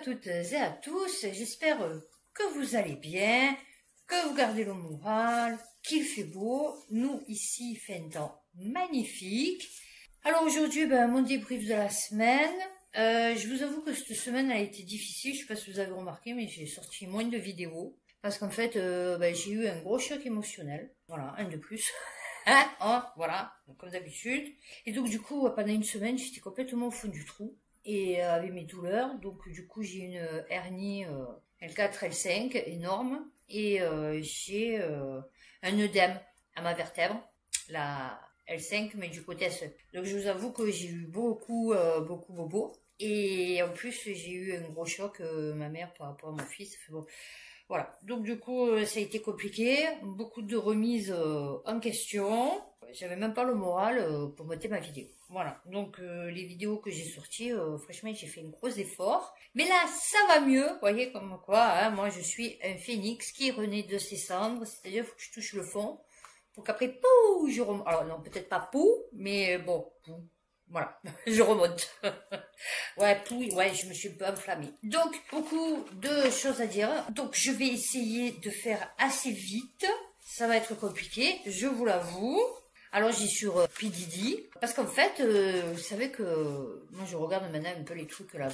toutes et à tous, j'espère que vous allez bien, que vous gardez le moral, qu'il fait beau. Nous, ici, il fait un temps magnifique. Alors aujourd'hui, mon débrief de la semaine. Je vous avoue que cette semaine a été difficile, je sais pas si vous avez remarqué, mais j'ai sorti moins de vidéos. Parce qu'en fait, j'ai eu un gros choc émotionnel. Voilà, un de plus. Voilà, comme d'habitude. Et donc du coup, pendant une semaine, j'étais complètement au fond du trou. Et avec mes douleurs, donc du coup j'ai une hernie L4, L5 énorme et j'ai un œdème à ma vertèbre, la L5 mais du côté SE. Donc je vous avoue que j'ai eu beaucoup bobo et en plus j'ai eu un gros choc ma mère par rapport à mon fils. Bon, voilà, donc du coup ça a été compliqué, beaucoup de remises en question. J'avais même pas le moral pour monter ma vidéo. Voilà, donc les vidéos que j'ai sorties, franchement j'ai fait un gros effort. Mais là, ça va mieux, vous voyez comme quoi, hein, moi je suis un phénix qui renaît de ses cendres, c'est-à-dire il faut que je touche le fond, pour qu'après, pouh, je remonte. Alors non, peut-être pas pouh, mais bon, pouh. Voilà, je remonte. Ouais, je me suis un peu enflammée. Donc, beaucoup de choses à dire. Donc, je vais essayer de faire assez vite. Ça va être compliqué, je vous l'avoue. Alors, j'ai sur P. Diddy. Parce qu'en fait, vous savez que moi, je regarde maintenant un peu les trucs là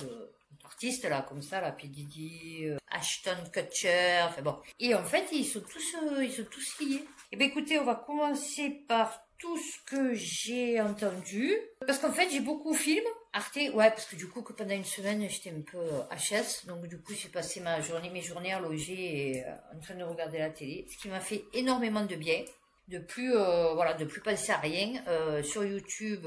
d'artistes là, comme ça, là, P. Diddy, Ashton Kutcher, enfin bon. Et en fait, ils sont tous liés. Eh bien, écoutez, on va commencer par tout ce que j'ai entendu. Parce qu'en fait, j'ai beaucoup film. Arte, ouais, parce que du coup, que pendant une semaine, j'étais un peu HS. Donc, du coup, j'ai passé mes journées à loger et en train de regarder la télé. Ce qui m'a fait énormément de bien. De plus penser à rien. Sur YouTube,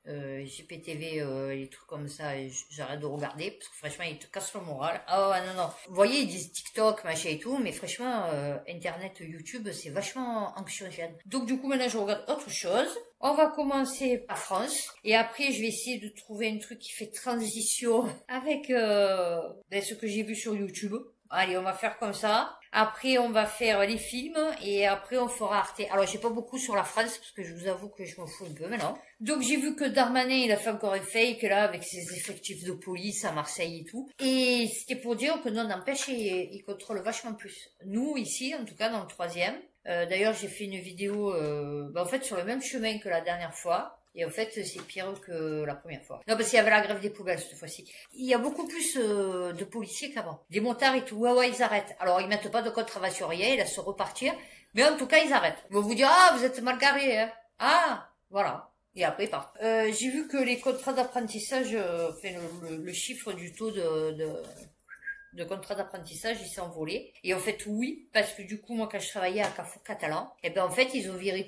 GPTV, les trucs comme ça, j'arrête de regarder parce que franchement ils te cassent le moral. Ah ouais, non, vous voyez, ils disent TikTok, machin et tout, mais franchement Internet, YouTube, c'est vachement anxiogène. Donc du coup maintenant je regarde autre chose. On va commencer par France et après je vais essayer de trouver un truc qui fait transition avec ce que j'ai vu sur YouTube. Allez, on va faire comme ça. Après, on va faire les films et après, on fera Arte. Alors, j'ai pas beaucoup sur la France parce que je vous avoue que je m'en fous un peu maintenant. Donc, j'ai vu que Darmanin, il a fait encore un fake là avec ses effectifs de police à Marseille et tout. Et c'était pour dire que non, n'empêche, il contrôle vachement plus. Nous, ici, en tout cas, dans le 3e. D'ailleurs, j'ai fait une vidéo, en fait, sur le même chemin que la dernière fois. Et en fait, c'est pire que la première fois. Non, parce qu'il y avait la grève des poubelles cette fois-ci. Il y a beaucoup plus de policiers qu'avant. Des motards et tout. Ouais, ils arrêtent. Alors, ils mettent pas de contravention, rien, ils laissent repartir. Mais en tout cas, ils arrêtent. Ils vont vous dire, ah, vous êtes mal garés, hein. Ah, voilà. Et après, ils partent. J'ai vu que les contrats d'apprentissage, le chiffre du taux de contrat d'apprentissage, il s'est envolé. Et en fait, oui, parce que du coup, moi, quand je travaillais à Carrefour Catalan, en fait, ils ont viré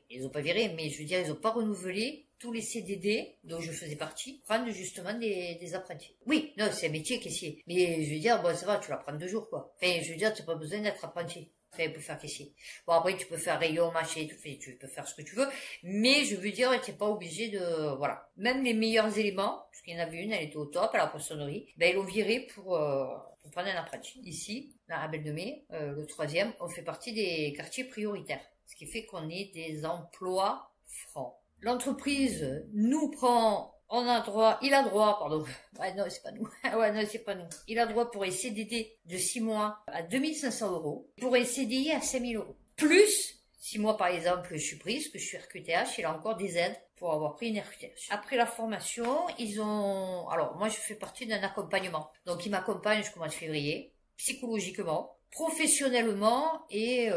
ils ont pas viré, mais je veux dire, ils ont pas renouvelé tous les CDD dont je faisais partie, prendre justement des apprentis. Oui, non, c'est un métier caissier. Mais je veux dire, bon, ça va, tu l'apprends 2 jours, quoi. Enfin, je veux dire, t'as pas besoin d'être apprenti. Enfin, pour faire caissier. Bon, après, tu peux faire rayon, machin et tout, tu peux faire ce que tu veux. Mais je veux dire, t'es pas obligé de, voilà. Même les meilleurs éléments, parce qu'il y en avait une, elle était au top, à la poissonnerie, ils l'ont virée pour prendre un apprenti. Ici, à Belle de Mai, le 3e, on fait partie des quartiers prioritaires. Ce qui fait qu'on est des emplois francs. L'entreprise nous prend, il a droit, pardon. Ouais, non, c'est pas nous. Ouais, non, c'est pas nous. Il a droit pour un CDD de 6 mois à 2500 €, pour un CDI à 5000 €. Plus, 6 mois par exemple, je suis prise, que je suis RQTH, il a encore des aides pour avoir pris une RQTH. Après la formation, alors moi je fais partie d'un accompagnement. Donc ils m'accompagnent jusqu'au mois de février, psychologiquement, professionnellement et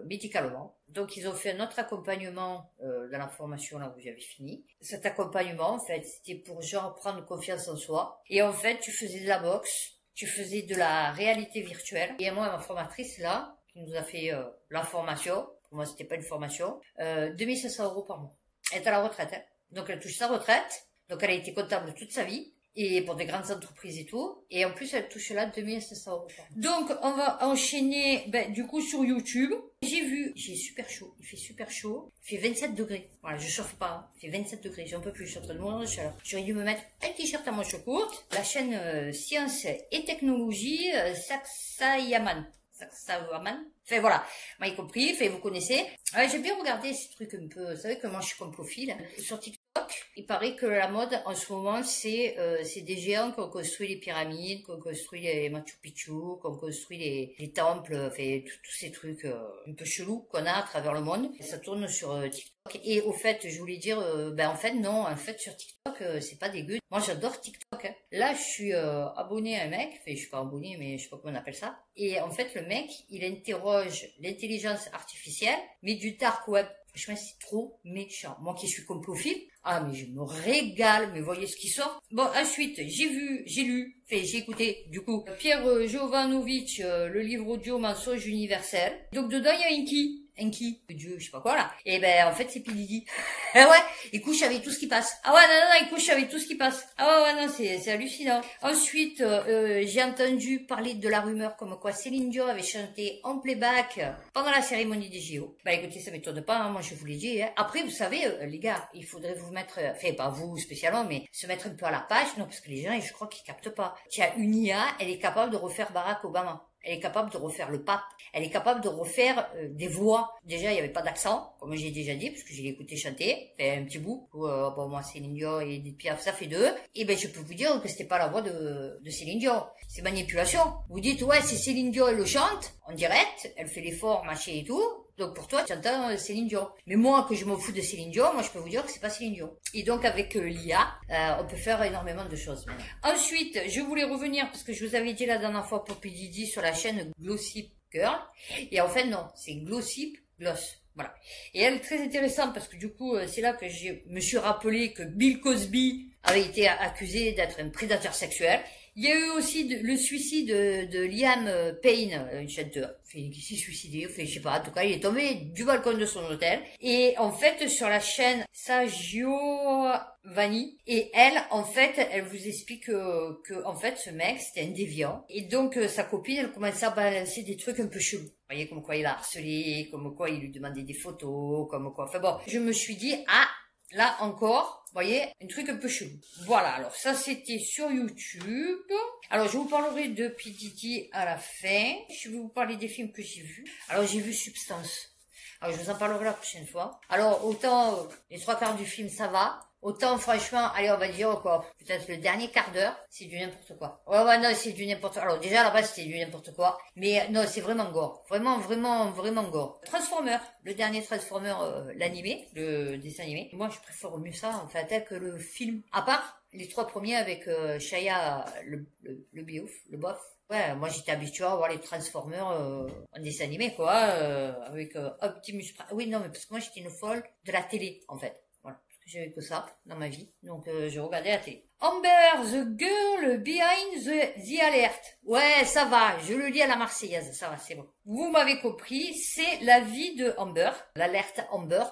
médicalement. Donc ils ont fait un autre accompagnement dans la formation là où j'avais fini. Cet accompagnement en fait c'était pour genre prendre confiance en soi. Et en fait tu faisais de la boxe, tu faisais de la réalité virtuelle. Et moi ma formatrice là qui nous a fait la formation, pour moi c'était pas une formation, 2500 € par mois. Elle est à la retraite, hein. Donc elle touche sa retraite, donc elle a été comptable toute sa vie. Et pour des grandes entreprises et tout. Et en plus, elle touche là 2500 € par mois. Donc, on va enchaîner, du coup, sur YouTube. J'ai super chaud. Il fait super chaud. Il fait 27 degrés. Voilà, je chauffe pas. Hein. Il fait 27 degrés. J'en peux plus. Je suis en train de mourir de chaleur. J'aurais dû me mettre un t-shirt à manches courtes. La chaîne Science et Technologie, Sacsayhuaman. Enfin voilà, moi y compris, vous connaissez. J'ai bien regardé ces trucs un peu, vous savez que moi je suis complophile, sur TikTok. il paraît que la mode en ce moment, c'est des géants qui ont construit les pyramides, qui ont construit les Machu Picchu, qui ont construit les temples, enfin, tous ces trucs un peu chelous qu'on a à travers le monde. Et ça tourne sur TikTok. Et au fait, je voulais dire, en fait, non, en fait, sur TikTok, c'est pas dégueu. Moi, j'adore TikTok. Hein. Là, je suis abonné à un mec, enfin, je suis pas abonné, mais je sais pas comment on appelle ça. Et en fait, le mec, il interroge l'intelligence artificielle, mais du dark web. Franchement, c'est trop méchant. Moi qui suis complophile, ah mais je me régale, mais voyez ce qui sort. Bon, ensuite, j'ai lu, j'ai écouté, du coup, Pierre Jovanovic, le livre audio Mensonge universel. Donc dedans, il y a Enki, Dieu, je sais pas quoi là. Et ben en fait c'est Pilidi. Ah ouais, il couche avec tout ce qui passe. Ah ouais, non, il couche avec tout ce qui passe. Ah ouais, non, c'est hallucinant. Ensuite, j'ai entendu parler de la rumeur comme quoi Céline Dion avait chanté en playback pendant la cérémonie des JO. Bah écoutez, ça m'étonne pas, hein, moi je vous l'ai dit. Hein. Après, vous savez, les gars, il faudrait vous mettre, enfin pas vous spécialement, mais se mettre un peu à la page, non, parce que les gens, je crois qu'ils captent pas. Tu as une IA, elle est capable de refaire Barack Obama. Elle est capable de refaire le pape. Elle est capable de refaire des voix. Déjà, il n'y avait pas d'accent, comme j'ai déjà dit, parce que j'ai écouté chanter. Fait un petit bout. Bon, moi, Céline Dion et Edith Piaf, ça fait deux. Et ben, je peux vous dire que c'était pas la voix de Céline Dion. C'est manipulation. Vous dites, ouais, c'est Céline Dion, elle le chante, en direct. Elle fait l'effort, machin et tout. Donc pour toi, tu entends Céline Dion. Mais moi, que je m'en fous de Céline Dion, moi je peux vous dire que c'est pas Céline Dion. Et donc avec l'IA, on peut faire énormément de choses. Ensuite, je voulais revenir, parce que je vous avais dit la dernière fois pour P. sur la chaîne Glossip Girl. Et en fait non, c'est Glossip Gloss. Voilà. Et elle est très intéressante parce que du coup, c'est là que je me suis rappelé que Bill Cosby avait été accusé d'être un prédateur sexuel. Il y a eu aussi le suicide de Liam Payne, une chanteuse, qui s'est suicidé, je sais pas, en tout cas, il est tombé du balcon de son hôtel. Et en fait, sur la chaîne Sagio Vanni, et elle, en fait, elle vous explique que en fait, ce mec, c'était un déviant. Et donc, sa copine, elle commençait à balancer des trucs un peu chelous. Vous voyez, comme quoi il a harcelé, comme quoi il lui demandait des photos, comme quoi, enfin bon, je me suis dit, ah, là encore, vous voyez, un truc un peu chelou. Voilà, alors ça c'était sur YouTube. Alors je vous parlerai de P. Diddy à la fin. Je vais vous parler des films que j'ai vus. Alors j'ai vu Substance. Alors je vous en parlerai la prochaine fois. Alors autant les 3/4 du film ça va. Autant franchement, allez on va dire quoi, peut-être le dernier quart d'heure, c'est du n'importe quoi. Ouais non c'est du n'importe quoi. Alors déjà à la base c'était du n'importe quoi, mais non c'est vraiment gore, vraiment gore. Transformer, le dernier Transformer, l'animé, le dessin animé. Moi je préfère mieux ça en fait que le film. À part les 3 premiers avec Shia le biouf, le bof. Ouais, moi j'étais habituée à voir les Transformers en dessin animé quoi, avec Optimus Prime. Oui non mais parce que moi j'étais une folle de la télé en fait. J'avais que ça dans ma vie, donc je regardais la télé. Amber, the girl behind the alert. Ouais, ça va, je le lis à la Marseillaise, ça va, c'est bon. Vous m'avez compris, c'est la vie de Amber, l'alerte Amber,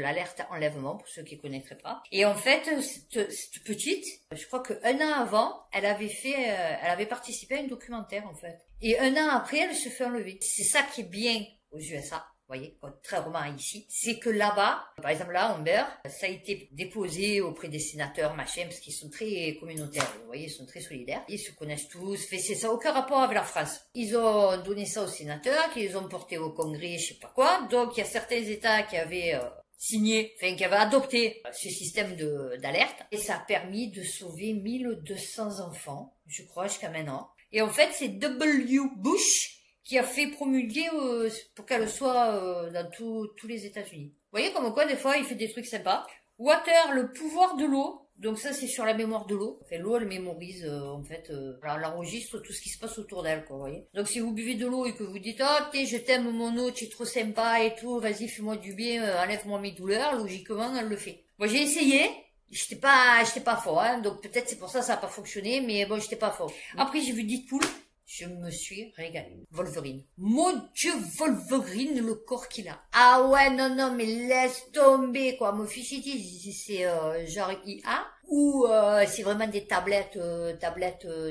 l'alerte enlèvement, pour ceux qui connaîtraient pas. Et en fait, cette petite, je crois que 1 an avant, elle avait participé à un documentaire, en fait. Et 1 an après, elle se fait enlever. C'est ça qui est bien aux USA. Vous voyez, contrairement à ici, c'est que là-bas, par exemple là, Amber, ça a été déposé auprès des sénateurs, machin, parce qu'ils sont très communautaires, vous voyez, ils sont très solidaires, ils se connaissent tous, c'est ça, aucun rapport avec la France. Ils ont donné ça aux sénateurs, qu'ils ont porté au Congrès, je sais pas quoi, donc il y a certains États qui avaient signé, qui avaient adopté ce système d'alerte, et ça a permis de sauver 1200 enfants, je crois, jusqu'à maintenant. Et en fait, c'est W. Bush qui a fait promulguer pour qu'elle soit dans tous les États-Unis. Vous voyez comme quoi des fois il fait des trucs sympas. Water, le pouvoir de l'eau. Donc ça c'est sur la mémoire de l'eau. Enfin, l'eau elle mémorise en fait, elle enregistre tout ce qui se passe autour d'elle quoi, vous voyez. Donc si vous buvez de l'eau et que vous dites oh putain je t'aime mon eau, tu es trop sympa et tout, vas-y fais-moi du bien, enlève-moi mes douleurs, logiquement elle le fait. Moi j'ai essayé. J'étais pas fort, hein, donc peut-être c'est pour ça ça a pas fonctionné, mais bon j'étais pas fort. Après j'ai vu Deadpool. Je me suis régalée. Wolverine. Mon Dieu, Wolverine, le corps qu'il a. Ah ouais, non, mais laisse tomber, quoi. Mon fichier, c'est genre IA ou c'est vraiment des tablettes,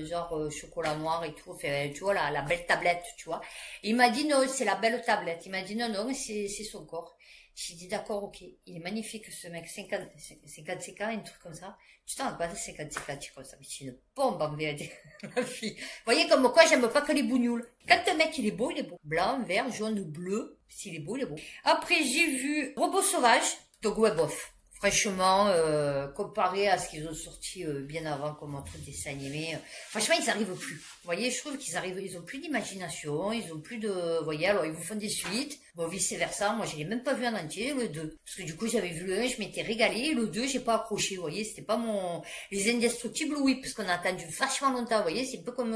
genre chocolat noir et tout. Enfin, tu vois, la belle tablette, tu vois. Il m'a dit non, c'est la belle tablette. Il m'a dit non, c'est son corps. J'ai dit d'accord, ok, il est magnifique ce mec, 55 ans, un truc comme ça. Tu t'en rends pas 55 ans, tu comme ça, mais c'est une bombe en vérité, ma fille. Vous voyez comme quoi j'aime pas que les bougnoules. Quand un mec il est beau, il est beau. Blanc, vert, jaune, bleu, s'il est beau, il est beau. Après j'ai vu Robot Sauvage, donc ouais bof. Franchement, comparé à ce qu'ils ont sorti bien avant comme autre dessin animé, franchement, ils arrivent plus. Vous voyez, je trouve ils ont plus d'imagination, ils ont plus de, vous voyez, alors ils vous font des suites, bon, vice versa, moi je l'ai même pas vu en entier, le 2. Parce que du coup, j'avais vu le 1, je m'étais régalé, le 2, j'ai pas accroché, vous voyez, c'était pas mon, les Indestructibles, oui, parce qu'on a attendu vachement longtemps, vous voyez, c'est un peu comme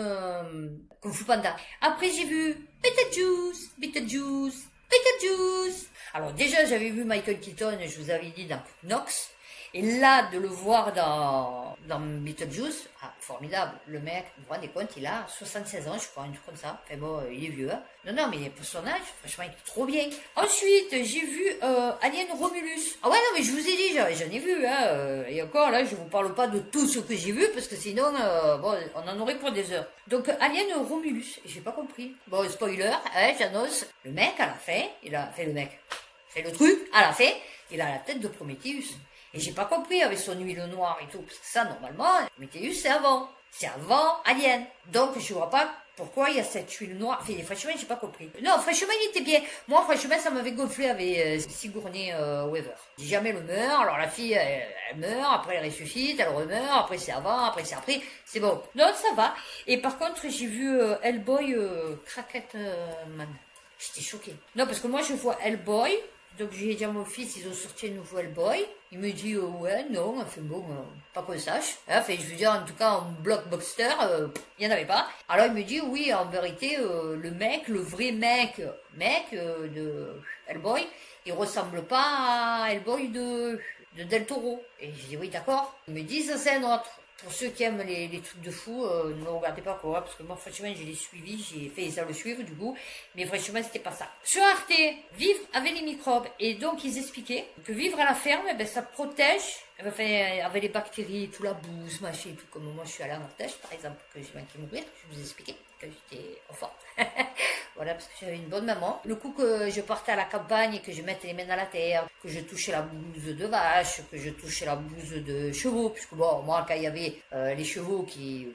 Fu Panda. Après, j'ai vu Beetlejuice, Beetlejuice, Beetlejuice. Alors déjà, j'avais vu Michael Keaton, je vous avais dit, dans Knox. Et là, de le voir dans Beetlejuice, ah, formidable. Le mec, vous vous rendez compte, il a 76 ans, je crois, un truc comme ça. Enfin bon, il est vieux, hein. Non, non, mais pour son âge, franchement, il est trop bien. Ensuite, j'ai vu Alien Romulus. Ah ouais, non, mais je vous ai dit, j'en ai vu, hein. Et encore, là, je vous parle pas de tout ce que j'ai vu, parce que sinon, bon, on en aurait pour des heures. Donc, Alien Romulus, j'ai pas compris. Bon, spoiler, hein, j'annonce. Le mec, à la fin, il a fait le mec. Fait le truc, à la fin, il a la tête de Prometheus. Et j'ai pas compris avec son huile noire et tout, parce que ça, normalement, Prometheus, c'est avant. C'est avant Alien. Donc, je vois pas pourquoi il y a cette huile noire. Enfin, franchement, j'ai pas compris. Non, franchement, il était bien. Moi, franchement, ça m'avait gonflé avec Sigourney Weaver. J'ai jamais le meurt. Alors, la fille, elle meurt, après elle ressuscite, elle remeurt, après c'est avant, après c'est après. C'est bon. Non, ça va. Et par contre, j'ai vu Hellboy Cracket Man. J'étais choquée. Non, parce que moi, je vois Hellboy. Donc j'ai dit à mon fils, ils ont sorti un nouveau Hellboy. Il me dit, ouais, non, enfin bon, pas qu'on sache. Enfin, je veux dire, en tout cas, en blockbuster, il n'y en avait pas. Alors il me dit, oui, en vérité, le mec, le vrai mec de Hellboy, il ressemble pas à Hellboy de Del Toro. Et je dis, oui, d'accord. Il me dit, ça c'est un autre. Pour ceux qui aiment les trucs de fou, ne regardez pas quoi, parce que moi franchement je l'ai suivi, j'ai fait ça le suivre du coup, mais franchement c'était pas ça. Sur Arte, vivre avec les microbes, et donc ils expliquaient que vivre à la ferme, ben, ça protège, enfin avec les bactéries, tout la bouse, machin, tout comme moi je suis allée en Ardèche par exemple, que j'ai manqué mourir, je vous ai expliqué que j'étais enfant. Voilà, parce que j'avais une bonne maman. Le coup que je partais à la campagne et que je mettais les mains dans la terre, que je touchais la bouse de vache, que je touchais la bouse de chevaux, puisque bon, moi, quand il y avait les chevaux qui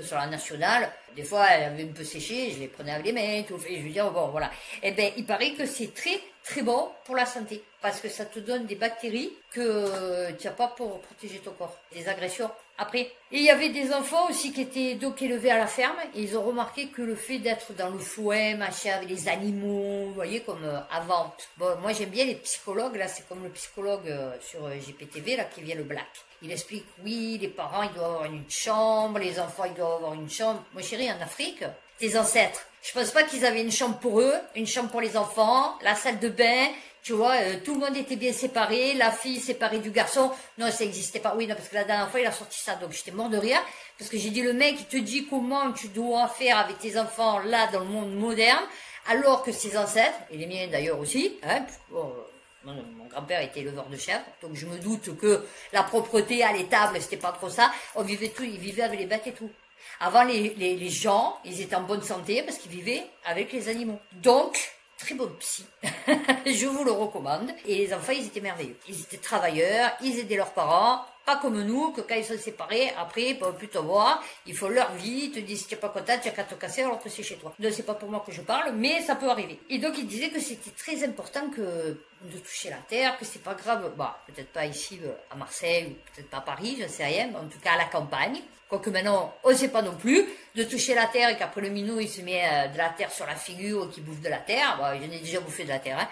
sur la nationale, des fois, elle avait un peu séché, je les prenais avec les mains, et tout, et je veux dire, bon, voilà. Eh ben, il paraît que c'est très, très bon pour la santé, parce que ça te donne des bactéries que tu n'as pas pour protéger ton corps, des agressions après. Et il y avait des enfants aussi qui étaient donc élevés à la ferme, et ils ont remarqué que le fait d'être dans le fouet, machin, avec les animaux, vous voyez, comme avant. Bon, moi j'aime bien les psychologues, là, c'est comme le psychologue sur GPTV, là, qui vient le Black. Il explique, oui, les parents, ils doivent avoir une chambre, les enfants, ils doivent avoir une chambre. Moi, chérie, en Afrique, tes ancêtres, je pense pas qu'ils avaient une chambre pour eux, une chambre pour les enfants, la salle de bain, tu vois, tout le monde était bien séparé, la fille séparée du garçon. Non, ça n'existait pas. Oui, non, parce que la dernière fois, il a sorti ça, donc j'étais mort de rire. Parce que j'ai dit, le mec, il te dit comment tu dois faire avec tes enfants, là, dans le monde moderne, alors que ses ancêtres, et les miens d'ailleurs aussi, hein, bon, mon grand-père était éleveur de chèvres, donc je me doute que la propreté à l'étable, c'était pas trop ça. On vivait tout, ils vivaient avec les bêtes et tout. Avant, les gens, ils étaient en bonne santé parce qu'ils vivaient avec les animaux. Donc, très bonne psy. Je vous le recommande. Et les enfants, ils étaient merveilleux. Ils étaient travailleurs, ils aidaient leurs parents. Pas comme nous, que quand ils sont séparés, après, ils peuvent plus te voir, ils font leur vie, ils te disent si tu n'es pas content, tu n'as qu'à te casser alors que c'est chez toi. Donc c'est pas pour moi que je parle, mais ça peut arriver. Et donc il disait que c'était très important de toucher la terre, que c'est pas grave, bah, peut-être pas ici à Marseille, ou peut-être pas à Paris, je ne sais rien, mais en tout cas à la campagne. Quoique maintenant, on ne sait pas non plus, de toucher la terre et qu'après le minou, il se met de la terre sur la figure, qui bouffe de la terre. Bah, j'en ai déjà bouffé de la terre, hein.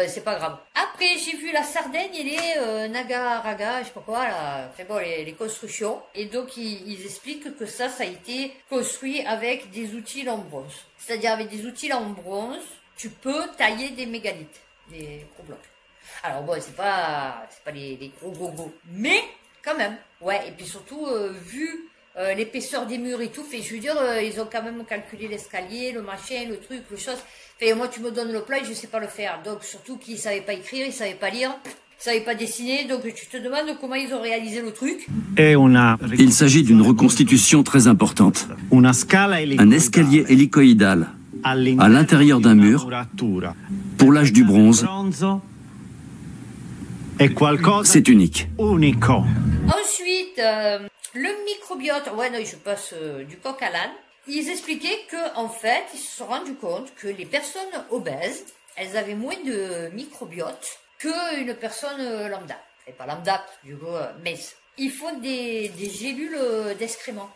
C'est pas grave. Après, j'ai vu la Sardaigne et les Naga-Raga, je sais pas quoi, là. Enfin bon, les constructions. Et donc, ils expliquent que ça a été construit avec des outils en bronze. C'est-à-dire, avec des outils en bronze, tu peux tailler des mégalithes, des gros blocs. Alors bon, c'est pas les gros. Mais, quand même. Ouais, et puis surtout, vu l'épaisseur des murs et tout, fait, je veux dire, ils ont quand même calculé l'escalier, le machin, le truc, le chose. Fait, moi, tu me donnes le plat et je sais pas le faire. Donc, surtout qu'ils savaient pas écrire, ils savaient pas lire, ils savaient pas dessiner. Donc, tu te demandes comment ils ont réalisé le truc. Il s'agit d'une reconstitution très importante. Un escalier hélicoïdal à l'intérieur d'un mur pour l'âge du bronze. C'est unique. Ensuite, le microbiote, ouais, non, je passe du coq à l'âne. Ils expliquaient que, en fait, ils se sont rendus compte que les personnes obèses, elles avaient moins de microbiote qu'une personne lambda. Et pas lambda, du coup, mais ils font des gélules d'excréments.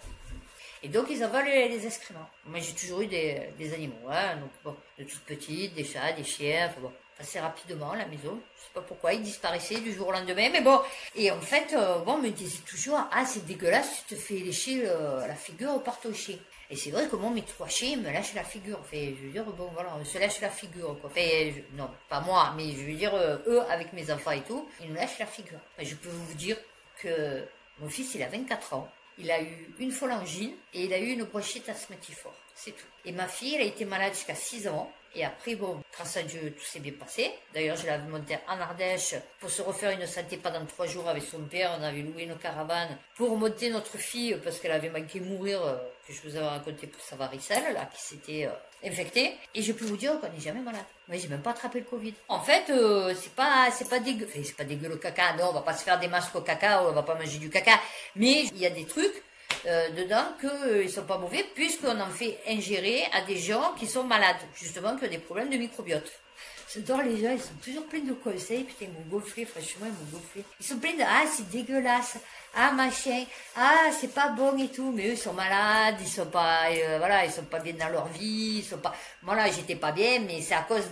Et donc, ils avalent les excréments. Moi, j'ai toujours eu des animaux, hein, donc bon, de toutes petites, des chats, des chiens, enfin bon, assez rapidement, à la maison. Je sais pas pourquoi, ils disparaissaient du jour au lendemain, mais bon. Et en fait, bon, on me disait toujours, ah, c'est dégueulasse, tu te fais lécher la figure par ton chien. Et c'est vrai que moi, mes 3 chiens me lâchent la figure. Enfin, je veux dire, bon, voilà, on se lâche la figure, quoi. Enfin, non, pas moi, mais je veux dire, eux, avec mes enfants et tout, ils nous lâchent la figure. Enfin, je peux vous dire que mon fils, il a 24 ans. Il a eu une pholangine et il a eu une bronchite asthmatiforme. C'est tout. Et ma fille, elle a été malade jusqu'à 6 ans. Et après, bon, grâce à Dieu, tout s'est bien passé. D'ailleurs, je l'avais montée en Ardèche pour se refaire une santé pendant 3 jours avec son père. On avait loué une caravane pour monter notre fille parce qu'elle avait manqué mourir, que je vous avais raconté pour sa varicelle, là, qui s'était infectée. Et je peux vous dire qu'on n'est jamais malade. Moi, j'ai même pas attrapé le Covid. En fait, c'est pas dégueu. Enfin, c'est pas dégueu le caca. Non, on va pas se faire des masques au caca, on va pas manger du caca. Mais il y a des trucs dedans qu'ils sont pas mauvais puisqu'on en fait ingérer à des gens qui sont malades, justement, qui ont des problèmes de microbiote. J'adore les gens, ils sont toujours pleins de conseils, putain, ils m'ont gonflé, franchement, ils m'ont gonflé. Ils sont pleins de, ah, c'est dégueulasse, ah, machin, ah, c'est pas bon et tout, mais eux, ils sont malades, ils sont pas, voilà, ils sont pas bien dans leur vie, ils sont pas, moi là, j'étais pas bien, mais c'est à cause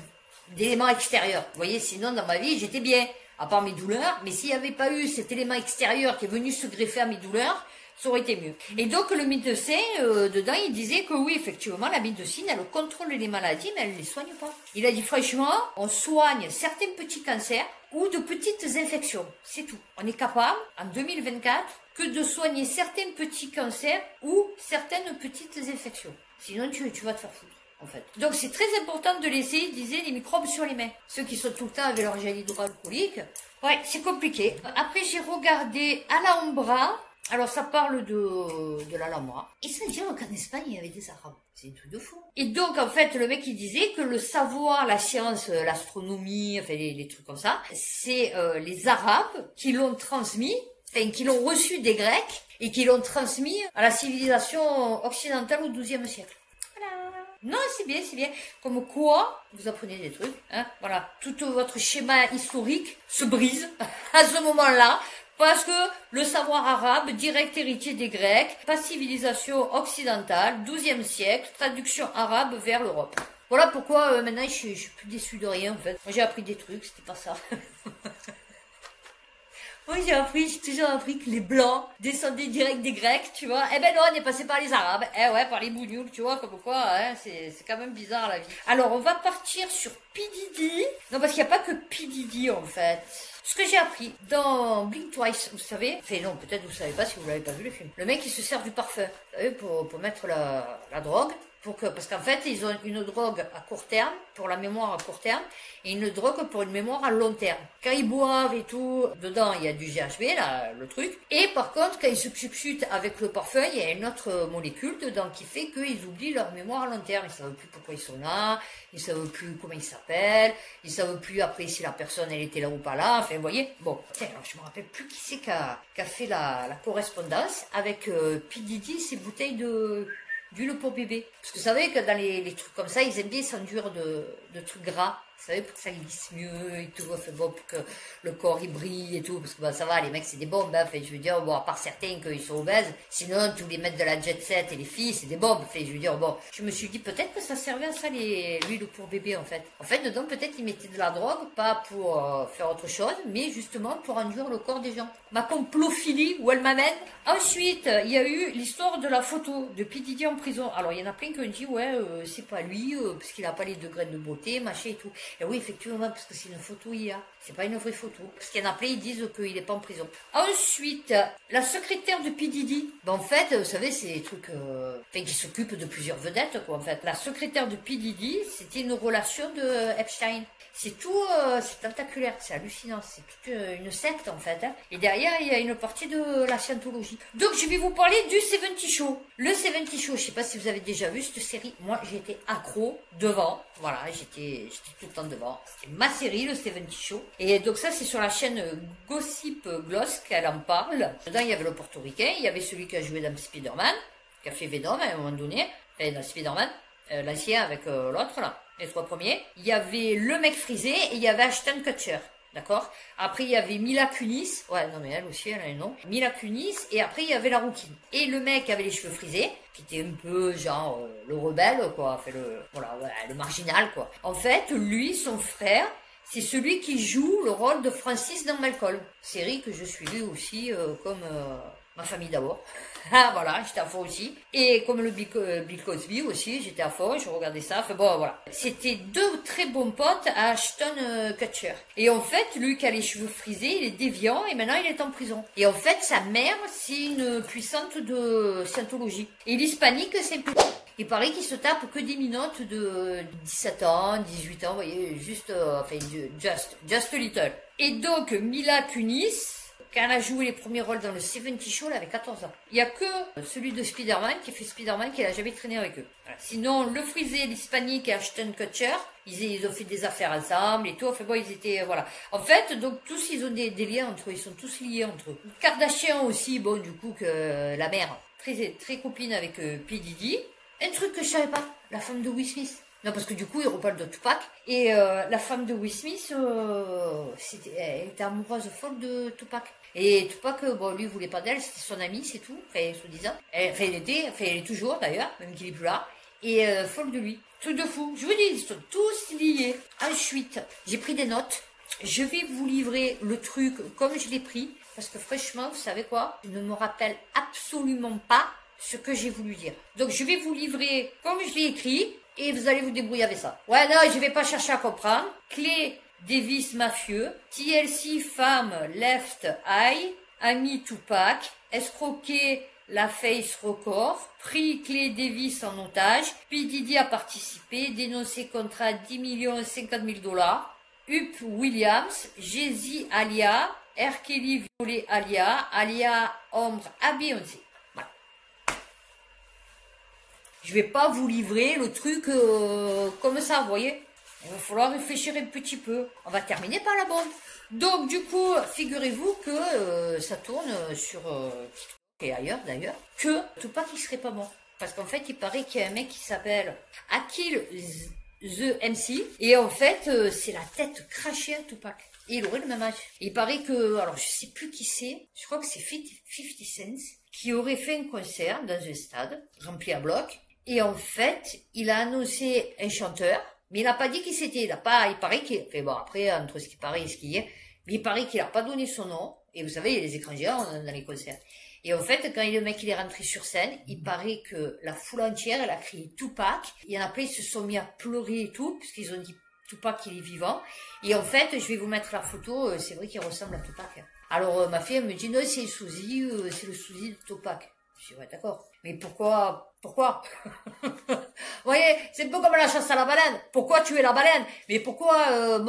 d'éléments extérieurs. Vous voyez, sinon, dans ma vie, j'étais bien, à part mes douleurs, mais s'il n'y avait pas eu cet élément extérieur qui est venu se greffer à mes douleurs, ça aurait été mieux. Et donc, le médecin, dedans, il disait que oui, effectivement, la médecine, elle contrôle les maladies, mais elle ne les soigne pas. Il a dit, franchement, on soigne certains petits cancers ou de petites infections. C'est tout. On est capable, en 2024, que de soigner certains petits cancers ou certaines petites infections. Sinon, tu vas te faire foutre. En fait. Donc c'est très important de laisser, il disait, les microbes sur les mains. Ceux qui sont tout le temps avec leur gel hydroalcoolique, ouais, c'est compliqué. Après, j'ai regardé Alhambra. Alors ça parle de l'Alhambra. Et ça dit qu'en Espagne, il y avait des Arabes. C'est un truc de fou. Et donc, en fait, le mec, il disait que le savoir, la science, l'astronomie, enfin, les trucs comme ça, c'est les Arabes qui l'ont transmis, enfin, qui l'ont reçu des Grecs, et qui l'ont transmis à la civilisation occidentale au XIIe siècle. Non, c'est bien, c'est bien. Comme quoi, vous apprenez des trucs, hein, voilà. Tout votre schéma historique se brise à ce moment-là, parce que le savoir arabe, direct héritier des Grecs, pas civilisation occidentale, XIIe siècle, traduction arabe vers l'Europe. Voilà pourquoi maintenant je suis plus déçue de rien en fait. Moi j'ai appris des trucs, c'était pas ça. Moi j'ai toujours appris que les Blancs descendaient direct des Grecs, tu vois. Eh ben non, on est passé par les Arabes. Eh ouais, par les bougnoules, tu vois, comme quoi, hein, c'est quand même bizarre la vie. Alors, on va partir sur P. Diddy. Non, parce qu'il n'y a pas que P. Diddy, en fait. Ce que j'ai appris dans Blink Twice, vous savez, enfin non, peut-être vous savez pas si vous l'avez pas vu le film. Le mec, il se sert du parfum, vous savez, pour mettre la drogue. Parce qu'en fait, ils ont une drogue à court terme, pour la mémoire à court terme, et une drogue pour une mémoire à long terme. Quand ils boivent et tout, dedans, il y a du GHB, là, le truc. Et par contre, quand ils se substituent avec le parfum, il y a une autre molécule dedans qui fait qu'ils oublient leur mémoire à long terme. Ils savent plus pourquoi ils sont là, ils savent plus comment ils s'appellent, ils savent plus après si la personne, elle était là ou pas là. Enfin, vous voyez. Bon, tiens, alors je me rappelle plus qui c'est qui a fait la correspondance avec P. Diddy, ces bouteilles d'huile pour bébé. Parce que vous savez que dans les trucs comme ça, ils aiment bien s'enduire de trucs gras. Vous savez, pour que ça glisse mieux et tout. Enfin bon, pour que le corps il brille et tout. Parce que bah, ça va, les mecs, c'est des bombes. Hein. Enfin, je veux dire, bon, à part certains qu'ils sont obèses. Sinon, tous les mecs de la jet set et les filles, c'est des bombes. Enfin, je veux dire, bon, je me suis dit peut-être que ça servait à ça, l'huile pour bébé, en fait. En fait, dedans, peut-être ils mettaient de la drogue, pas pour faire autre chose, mais justement pour enduire le corps des gens. Ma complophilie, où elle m'amène. Ensuite, il y a eu l'histoire de la photo de P. Diddy en prison. Alors, il y en a plein qui ont dit, ouais, c'est pas lui, parce qu'il a pas les degrés de beauté, machin et tout. Et oui, effectivement, parce que c'est une photo IA. C'est pas une vraie photo. Parce qu'il y en a plein, ils disent qu'il est pas en prison. Ensuite, la secrétaire de P. Diddy. Ben, en fait, vous savez, c'est des trucs, qui s'occupent de plusieurs vedettes, quoi, en fait. La secrétaire de P. Diddy, c'était une relation de Epstein. C'est tout, c'est tentaculaire, c'est hallucinant. C'est toute une secte, en fait, hein. Et derrière, il y a une partie de la scientologie. Donc, je vais vous parler du 70 Show. Le 70 Show, je sais pas si vous avez déjà vu cette série. Moi, j'étais accro devant. Voilà, j'étais tout le temps devant. C'était ma série, le 70 Show. Et donc ça, c'est sur la chaîne Gossip Gloss qu'elle en parle. Dedans, il y avait le portoricain, il y avait celui qui a joué dans Spider-Man, qui a fait Venom à un moment donné, enfin, dans Spider-Man, l'ancien avec l'autre, là, les 3 premiers. Il y avait le mec frisé et il y avait Ashton Kutcher. D'accord. Après, il y avait Mila Kunis. Ouais, non, mais elle aussi, elle a un nom. Mila Kunis. Et après, il y avait la rouquine. Et le mec avait les cheveux frisés, qui était un peu, genre, le rebelle, quoi. Enfin, voilà, ouais, le marginal, quoi. En fait, lui, son frère, c'est celui qui joue le rôle de Francis dans Malcolm. Série que je suivais aussi, comme ma famille d'abord. Ah, voilà, j'étais à fond aussi. Et comme le Bill Cosby aussi, j'étais à fond, je regardais ça. Enfin bon, voilà. C'était deux très bons potes à Ashton Kutcher. Et en fait, lui qui a les cheveux frisés, il est déviant et maintenant il est en prison. Et en fait, sa mère, c'est une puissante de Scientologie. Et l'hispanique, c'est un peu... Il paraît qu'il se tape que des minottes de 17 ans, 18 ans, vous voyez, juste, enfin, just a little. Et donc, Mila Kunis, quand elle a joué les premiers rôles dans le 70 Show, elle avait 14 ans. Il n'y a que celui de Spider-Man qui fait Spider-Man qui n'a jamais traîné avec eux. Voilà. Sinon, le frisé, l'hispanique et Ashton Kutcher, ils ont fait des affaires ensemble et tout. Enfin bon, ils étaient, voilà. En fait, donc tous ils ont des liens entre eux, ils sont tous liés entre eux. Kardashian aussi, bon, du coup, que la mère, très copine avec P. Diddy. Un truc que je savais pas, la femme de Will Smith. Non, parce que du coup, il reparle de Tupac. Et la femme de Will Smith, elle était amoureuse folle de Tupac. Et Tupac, bon, lui, il voulait pas d'elle, c'était son ami, c'est tout, enfin, soi-disant. Elle est toujours, d'ailleurs, même qu'il est plus là. Et folle de lui. Truc de fou. Je vous dis, ils sont tous liés. Ensuite, j'ai pris des notes. Je vais vous livrer le truc comme je l'ai pris. Parce que franchement, vous savez quoi? Je ne me rappelle absolument pas ce que j'ai voulu dire. Donc, je vais vous livrer comme je l'ai écrit. Et vous allez vous débrouiller avec ça. Ouais, non, je vais pas chercher à comprendre. Clé Davis mafieux, TLC femme left eye, ami Tupac, escroqué la face record, pris Clé Davis en otage, P. Diddy a participé, dénoncé contrat 10 millions 50 000 $, Up Williams, Jay-Z alia, R. Kelly violé alia ombre à Beyoncé. Je vais pas vous livrer le truc comme ça, vous voyez. Il va falloir réfléchir un petit peu. On va terminer par la bombe. Donc, du coup, figurez-vous que ça tourne sur TikTok et ailleurs, d'ailleurs, que Tupac, il serait pas mort. Parce qu'en fait, il paraît qu'il y a un mec qui s'appelle Akil The MC. Et en fait, c'est la tête crachée à Tupac. Et il aurait le même âge. Et il paraît que, alors je sais plus qui c'est, je crois que c'est 50 Cent, qui aurait fait un concert dans un stade, rempli à bloc. Et en fait, il a annoncé un chanteur, mais il n'a pas dit qui c'était. Il paraît qu'il, enfin bon, après, entre ce qui paraît et ce qui est, mais il paraît qu'il n'a pas donné son nom. Et vous savez, il y a les écrans géants dans les concerts. Et en fait, quand le mec il est rentré sur scène, il paraît que la foule entière, elle a crié Tupac. Il y en a plein, ils se sont mis à pleurer et tout, puisqu'ils ont dit Tupac, il est vivant. Et en fait, je vais vous mettre la photo, c'est vrai qu'il ressemble à Tupac. Alors, ma fille, elle me dit, non, c'est le sosie de Tupac. Je dis, ouais, d'accord. Mais pourquoi Vous voyez, c'est un peu comme la chasse à la baleine. Pourquoi tuer la baleine? Mais pourquoi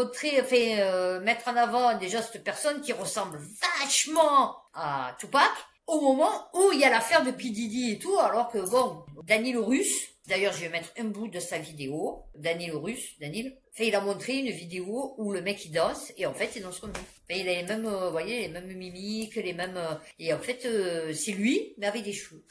mettre en avant déjà cette personne qui ressemble vachement à Tupac au moment où il y a l'affaire de P. Diddy et tout, alors que bon, Dany le Russe, d'ailleurs je vais mettre un bout de sa vidéo, Dany le Russe, il a montré une vidéo où le mec il danse, et en fait il danse comme lui. Il a les mêmes, vous voyez, les mêmes mimiques, les mêmes, et en fait c'est lui, mais avec des cheveux.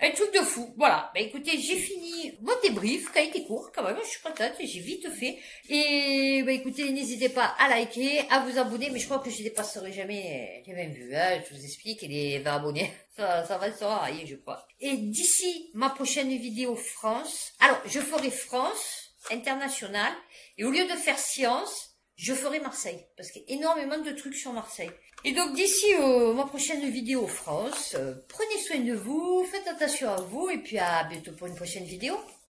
Un truc de fou, voilà. Bah écoutez, j'ai fini mon débrief, qui a été court quand même, je suis contente, j'ai vite fait. Et bah écoutez, n'hésitez pas à liker, à vous abonner, mais je crois que je dépasserai jamais les mêmes vues, hein, je vous explique, et les 20 abonnés, ça va se railler, je crois. Et d'ici ma prochaine vidéo France, alors je ferai France, international, et au lieu de faire science, je ferai Marseille, parce qu'il y a énormément de trucs sur Marseille. Et donc d'ici ma prochaine vidéo France, prenez soin de vous, faites attention à vous, et puis à bientôt pour une prochaine vidéo.